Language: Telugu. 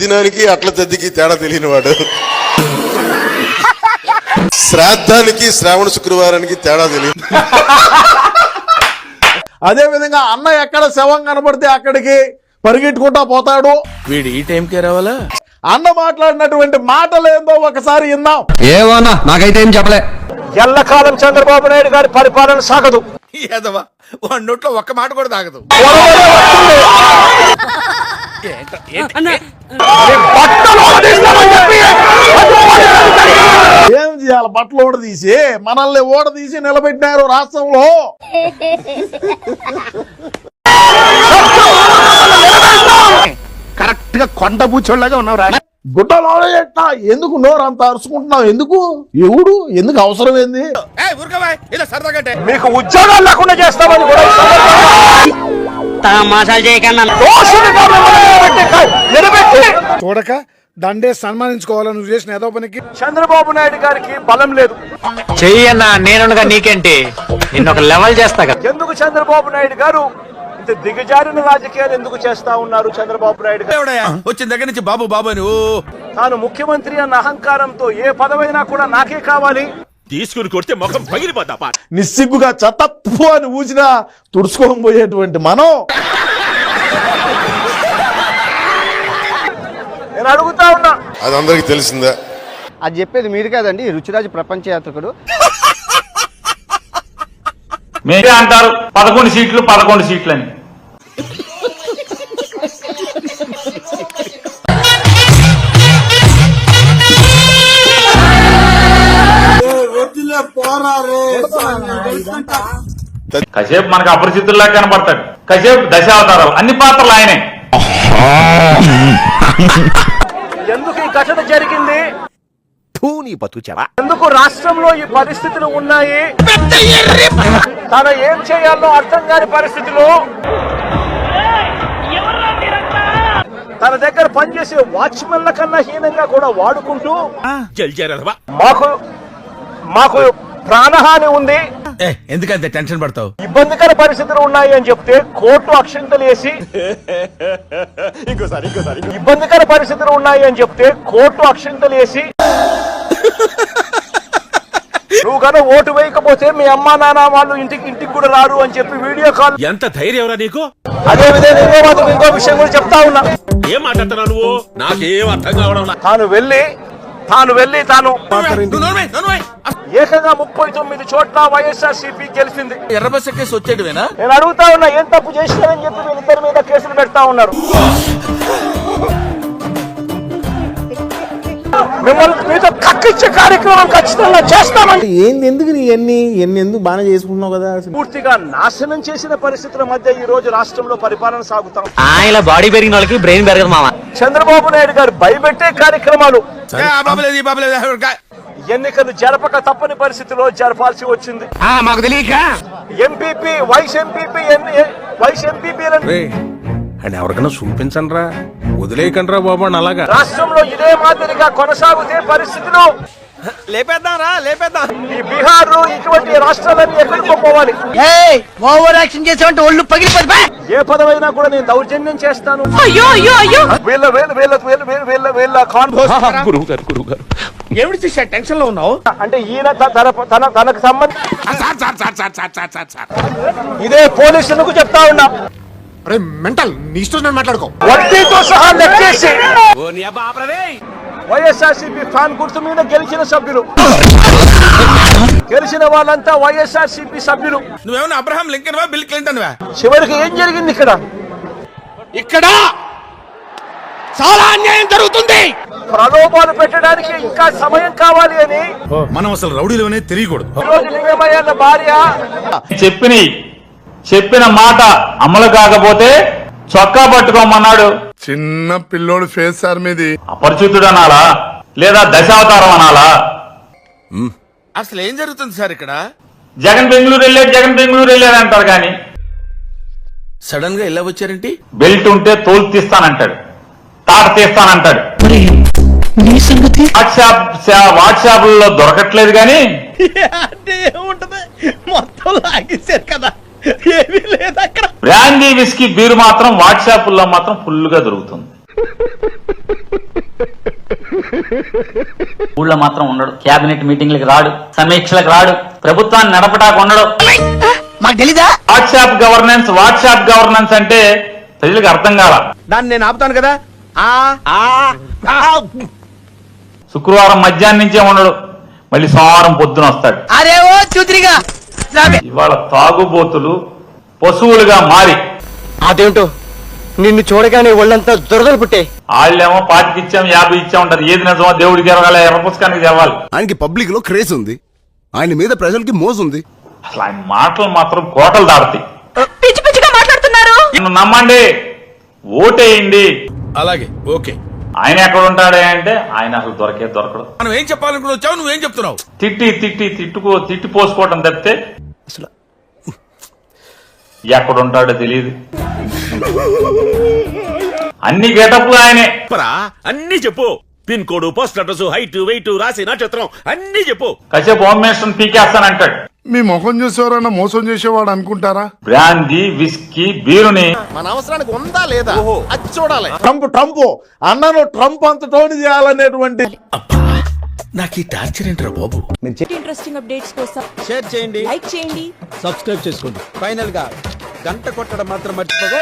తద్దినానికి అట్ల తద్దికి తేడా తెలియని వాడు, శ్రాద్ధానికి శ్రావణ శుక్రవారానికి తేడా తెలియదు. అదే విధంగా అన్న ఎక్కడ శవం కనబడితే అక్కడికి పరిగెట్టుకుంటా పోతాడు. వీడు ఈ టైంకే రావాలా? అన్న మాట్లాడినటువంటి మాటలు ఏందో ఒకసారి విందాం. ఏమన్నా నాకైతే ఏం చెప్పలే. ఎల్లకాలం చంద్రబాబు నాయుడు గారి పరిపాలన సాగదు. ఏదవా వాడి నోట్లో ఒక్క మాట కూడా తాగదు. ఏం చేయాలి? బట్టలు ఓడదీసి మనల్ని ఓడదీసి నిలబెట్టినారు రాష్ట్రంలో. కరెక్ట్ గా కొండ బూచోళ్ళగా ఉన్నావురా. గుట్టలో ఎట్టా ఎందుకు నోరు అంత అరుచుకుంటున్నావు? ఎందుకు? ఎవడు ఎందుకు అవసరం ఏంది? ఇలా సరదాగా మీకు ఉద్యోగాలు లేకుండా చేస్తామని కూడా చూడక దండే సన్మానించుకోవాలని నువ్వు చేసిన ఏదో పనికి. చంద్రబాబు నాయుడు గారికి బలం లేదు. చెయ్యన్నా నేనుగా నీకేంటి, నిన్న ఒక లెవెల్ చేస్తా. ఎందుకు చంద్రబాబు నాయుడు గారు ఇంత దిగజారిన రాజకీయాలు ఎందుకు చేస్తా ఉన్నారు? చంద్రబాబు నాయుడు గారు వచ్చిన దగ్గర నుంచి బాబు బాబు అని తాను ముఖ్యమంత్రి అన్న అహంకారంతో ఏ పదవైనా కూడా నాకే కావాలి తీసుకుని కొడితే ముఖం పగిలిపోతా. నిస్సిగ్గుగా చతప్పు అని ఊసినా తుడుచుకొని పోయేటువంటి మనం నేను అడుగుతా ఉన్నా. అది అందరికి తెలిసిందే. అది చెప్పేది మీరు కాదండి, రుచిరాజు ప్రపంచ యాత్రికుడు. మీరే అంటారు 11 సీట్లు 11 సీట్లని. కాసేపు మనకు అపరిచితుల్లా కనపడతాడు, కాసేపు దశావతారాలు, అన్ని పాత్రలు ఆయనే. ఎందుకు ఈ ఘటన జరిగింది? ఎందుకు రాష్ట్రంలో ఈ పరిస్థితులు ఉన్నాయి? తన ఏం చేయాలో అర్థం కాని పరిస్థితిలో తన దగ్గర పనిచేసే వాచ్మెన్ల కన్నా హీనంగా కూడా వాడుకుంటూ మాకు ప్రాణహాని ఉంది, ఎందుకంటే టెన్షన్ పడతావు, ఇబ్బందికర పరిస్థితులు ఉన్నాయి అని చెప్తే కోర్టు అక్షింతలు వేసి ఇబ్బందికర పరిస్థితులు ఉన్నాయి అని చెప్తే కోర్టు అక్షింతలు వేసి నువ్వు కనుక ఓటు వేయకపోతే మీ అమ్మా నాన్న వాళ్ళు ఇంటికి కూడా రారు అని చెప్పి వీడియో కాల్. ఎంత ధైర్యం ఎవరా నీకు? అదే విధంగా ఇంకో విషయం కూడా చెప్తా ఉన్నా. ఏం మాట్లాడుతున్నావు నువ్వు? నాకేం అర్థం కావడం. తాను వెళ్ళి ఏకంగా 39 చోట్ల వైఎస్ఆర్సీపీ గెలిచింది. ఎర్ర బస్ ఎక్కేసి వచ్చేటివేనా? నేను అడుగుతా ఉన్నా, ఏం తప్పు చేసినారని చెప్పి వీళ్ళిద్దరి మీద కేసులు పెడతా ఉన్నారు. మిమ్మల్ని మీతో కక్కిచ్చే కార్యక్రమం ఖచ్చితంగా చేస్తామని. ఏంది ఎందుకు నీ ఎన్ని ఎందుకు బాగా చేసుకుంటున్నావు కదా. పూర్తిగా నాశనం చేసిన పరిస్థితుల మధ్య ఈ రోజు రాష్ట్రంలో పరిపాలన సాగుతాం. ఆయన బాడీ పెరిగిన వాళ్ళకి బ్రెయిన్ పెరగదు మామ. చంద్రబాబు నాయుడు గారు భయపెట్టే కార్యక్రమాలు ఎన్నికలు జరపక తప్పని పరిస్థితిలో జరపాల్సి వచ్చింది. మాకు తెలియక ఎంపీపీ వైస్ ఎంపీపీలను అని ఎవరికైనా చూపించండి రా, వదిలేయకండి రా బాబు. అలాగా రాష్ట్రంలో ఇదే మాదిరిగా కొనసాగితే పరిస్థితులు లేపేద్దాం. ఈ బీహార్ ఇటువంటి రాష్ట్రాలన్నీ ఎక్కడికో పోవాలి. ఓవర్ యాక్షన్ చేసేవంటే ఒళ్ళు పగిలిపోయి. ఏ పదవైనా కూడా నేను దౌర్జన్యం చేస్తాను. వీళ్ళ గురువు గారు ఏమిటి చేసా టెన్షన్ లో ఉన్నావు? అంటే ఈయన తనకు సంబంధించి ఇదే పోలీసులకు చెప్తా ఉన్నా. అరే మెంటల్, నీ ఇష్టం నేను మాట్లాడుకో. వడ్డీతో సహా లెక్కేసి వైఎస్ఆర్సీపీ ఫ్యాన్ గుర్తు మీద గెలిచిన సభ్యులు, గెలిచిన వాళ్ళంతా వైఎస్ఆర్సీపీ సభ్యులు. నువ్వేమన్నా అబ్రహాం లింకన్ వా, బిల్ క్లింటన్ వా? చివరికి ఏం జరిగింది ఇక్కడ చాలా అన్యాయం జరుగుతుంది. ప్రలోభాలు పెట్టడానికి ఇంకా సమయం కావాలి అని మనం అసలు రౌడీలోనే తెలియకూడదు. ఈరోజు లింగమయ్య భార్య చెప్పిన మాట అమలు కాకపోతే చొక్కా పట్టుకోమన్నాడు. చిన్న పిల్లోడు ఫేస్ సార్ మీది. అపరిచితుడు అనాలా లేదా దశావతారం అనాలా? అసలు ఏం జరుగుతుంది సార్ ఇక్కడ? జగన్ బెంగళూరు వెళ్ళాడు అంటారు కానీ సడన్ గా ఎలా వచ్చారేంటి? బెల్ట్ ఉంటే తోలు తీస్తానంటాడు, తాట తీస్తానంటాడు. వాట్సాప్ లో దొరకట్లేదు కానీ మొత్తం లాగేశారు కదా, ఏమీ లేదు అక్కడ. బ్రాండీ విస్కీ బీరు మాత్రం వాట్సాప్ లో మాత్రం ఫుల్ గా దొరుకుతుంది. ఊళ్ళో మాత్రం ఉండడు, కేబినెట్ మీటింగ్లకు రాడు, సమీక్షలకు రాడు, ప్రభుత్వాన్ని నడపడానికి ఉండడు. మాకు తెలీదా? వాట్సాప్ గవర్నెన్స్ అంటే ప్రజలకు అర్థం కాల. దాన్ని నేను ఆపుతాను కదా. శుక్రవారం మధ్యాహ్నం నుంచే ఉండడు, మళ్ళీ సోమవారం పొద్దున వస్తాడు. అరే ఓ చూత్రిగా ఇవాళ తాగుబోతులు పశువులుగా మారి అదేంటో నిన్ను చూడగానే ఒళ్ళంతా దురదలు పుట్టే. వాళ్ళేమో 25 ఇచ్చాం 50 ఇచ్చాం ఉంటారు. ఏది నిజమో దేవుడికి జరగాలి, ఎర్ర పుస్తకానికి జరగాలి. ఆయనకి పబ్లిక్ లో క్రేజ్ ఉంది, ఆయన మీద ప్రజలకి మోజు ఉంది. అసలు ఆయన మాటలు మాత్రం కోటలు దాడతాయి. పిచ్చి పిచ్చిగా మాట్లాడుతున్నారు. నన్ను నమ్మండి, ఓటేయండి. అలాగే ఓకే. ఆయన ఎక్కడ ఉంటాడే అంటే ఆయన అసలు దొరకడు. మనం ఏం చెప్పాలనుకుని వచ్చావు, నువ్వేం చెప్తున్నావు? తిట్టి పోసుకోవటం తప్పితే అసలు ఎక్కడ ఉంటాడో తెలియదు. అన్ని గెటప్లు ఆయనే. అన్ని చెప్పు, pin code, post address, height, weight, రాసి నక్షత్రం అన్ని చెప్పు. కాసేపు హోమ్ మినిస్టర్ పీకేస్తానంటాడు. మీ ముఖం చూసేవారన్నా మోసం చేసేవాడు అనుకుంటారా? బ్రాందీ, విస్కీ, బీరుని మన అవసరానికి ఉందా లేదా అది చూడాలి. ట్రంప్ అన్నను ట్రంప్ అంత టోన్ చేయాలనేటువంటి. నాకు ఈ టార్చర్ ఏంట్రా బాబు? ఇంట్రెస్టింగ్ అప్డేట్స్ కోసం షేర్ చేయండి, లైక్ చేయండి. సబ్స్క్రైబ్ చేసుకోండి. ఫైనల్ గా గంట కొట్టడం మాత్రం మర్చిపోగా.